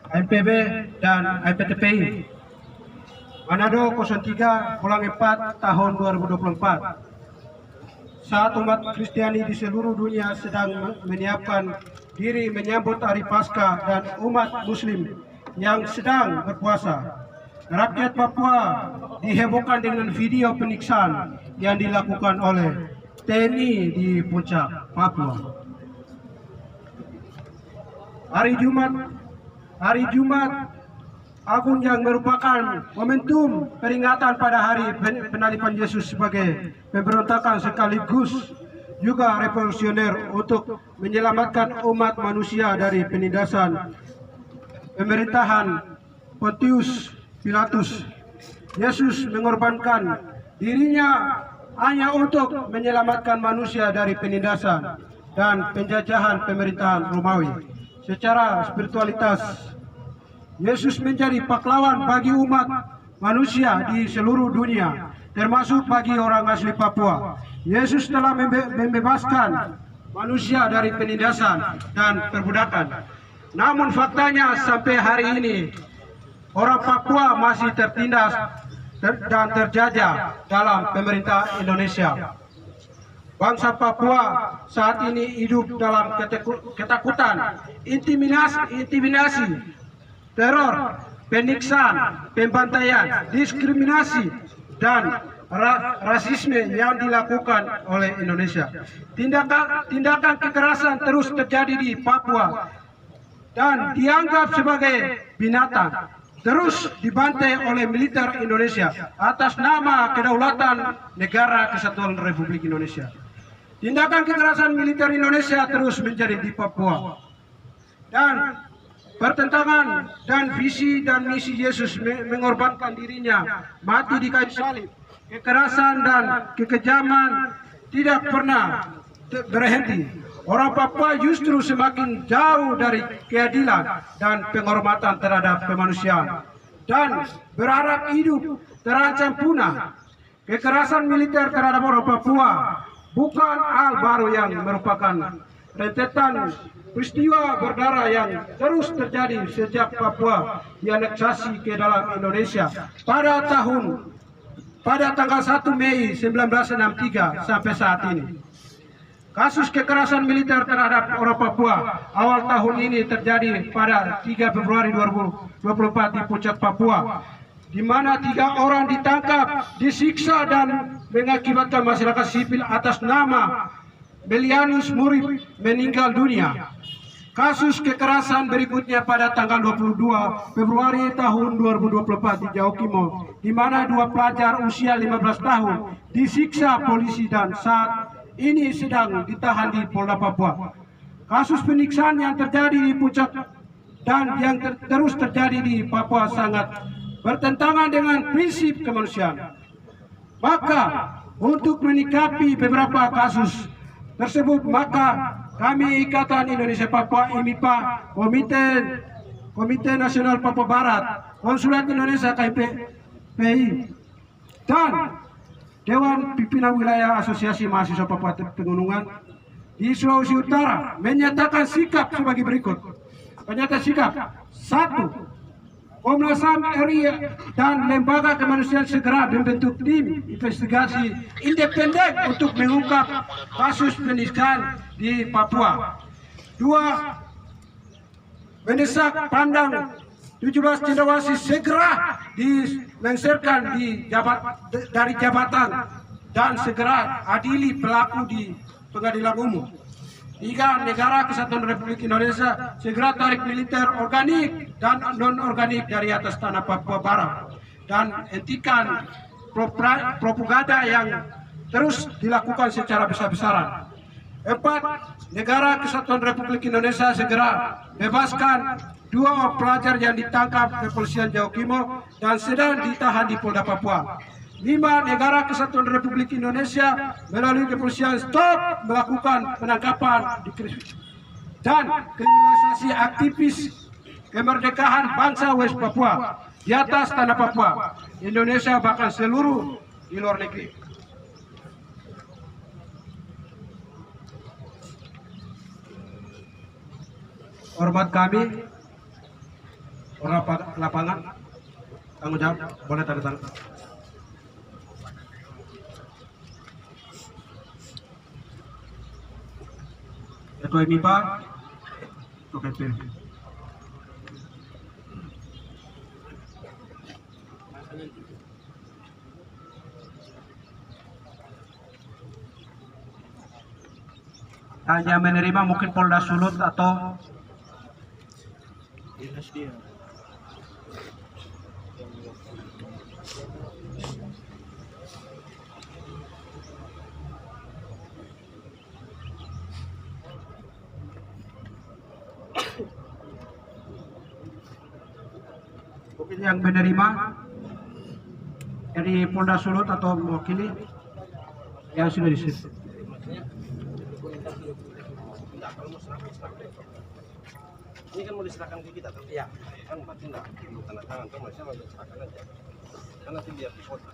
AMPB dan AMPTPI. Manado 03/4 tahun 2024. Saat umat Kristiani di seluruh dunia sedang menyiapkan diri menyambut Hari Paskah dan umat Muslim yang sedang berpuasa, rakyat Papua dihebohkan dengan video penyiksaan yang dilakukan oleh TNI di Puncak, Papua. Hari Jumat Agung yang merupakan momentum peringatan pada hari penalipan Yesus sebagai pemberontakan sekaligus juga revolusioner untuk menyelamatkan umat manusia dari penindasan pemerintahan Pontius Pilatus. Yesus mengorbankan dirinya hanya untuk menyelamatkan manusia dari penindasan dan penjajahan pemerintahan Romawi. Secara spiritualitas, Yesus menjadi pahlawan bagi umat manusia di seluruh dunia, termasuk bagi orang asli Papua. Yesus telah membebaskan manusia dari penindasan dan perbudakan. Namun faktanya sampai hari ini, orang Papua masih tertindas dan terjajah dalam pemerintah Indonesia. Bangsa Papua saat ini hidup dalam ketakutan, intimidasi, teror, penyiksaan, pembantaian, diskriminasi, dan rasisme yang dilakukan oleh Indonesia. Tindakan kekerasan terus terjadi di Papua dan dianggap sebagai binatang, terus dibantai oleh militer Indonesia atas nama kedaulatan Negara Kesatuan Republik Indonesia. Tindakan kekerasan militer Indonesia terus menjadi di Papua, dan pertentangan dan visi dan misi Yesus mengorbankan dirinya mati di kayu salib. Kekerasan dan kekejaman tidak pernah berhenti. Orang Papua justru semakin jauh dari keadilan dan penghormatan terhadap kemanusiaan dan berharap hidup terancam punah. Kekerasan militer terhadap orang Papua bukan hal baru yang merupakan rentetan peristiwa berdarah yang terus terjadi sejak Papua dianeksasi ke dalam Indonesia pada tanggal 1 Mei 1963 sampai saat ini. Kasus kekerasan militer terhadap orang Papua awal tahun ini terjadi pada 3 Februari 2024 di Puncak, Papua, di mana 3 orang ditangkap, disiksa dan mengakibatkan masyarakat sipil atas nama Belianus Murib meninggal dunia. Kasus kekerasan berikutnya pada tanggal 22 Februari tahun 2024 di Jaukimo, di mana 2 pelajar usia 15 tahun disiksa polisi dan saat ini sedang ditahan di Polda Papua. Kasus penyiksaan yang terjadi di Puncak dan yang terus terjadi di Papua sangat bertentangan dengan prinsip kemanusiaan. Maka untuk menyikapi beberapa kasus tersebut, maka kami Ikatan Indonesia Papua IMIPA, Komite Nasional Papua Barat, Konsulat Indonesia KPPI, dan Dewan Pimpinan Wilayah Asosiasi Mahasiswa Papua Pegunungan di Sulawesi Utara menyatakan sikap sebagai berikut. Pernyataan sikap: 1. Komnas HAM RI dan Lembaga Kemanusiaan segera membentuk tim investigasi independen untuk mengungkap kasus penyiksaan di Papua. 2. Mendesak Pandang 17 cendrawasih segera dilengsarkan dari jabatan dan segera adili pelaku di pengadilan umum. 3. Negara Kesatuan Republik Indonesia segera tarik militer organik dan non-organik dari atas tanah Papua Barat dan hentikan propaganda yang terus dilakukan secara besar-besaran. 4. Negara Kesatuan Republik Indonesia segera bebaskan 2 pelajar yang ditangkap kepolisian Jaukimo dan sedang ditahan di Polda Papua. 5. Negara Kesatuan Republik Indonesia melalui kepolisian stop melakukan penangkapan dan kriminalisasi aktivis kemerdekaan bangsa West Papua di atas tanah Papua, Indonesia, bahkan seluruh di luar negeri. Hormat kami, orang lapangan tanggung jawab boleh tanda tangan. Ketua MIPA, Ketua KP. Hanya menerima mungkin Polda Sulut atau dinas dia. mungkin yang menerima dari Polda Sulut atau mewakili yang sudah disebut. Ini kan mau diserahkan ke kita, tapi ya kan berarti enggak perlu tanda tangan, kan masih mau diserahkan aja. Kan nanti biar di kota.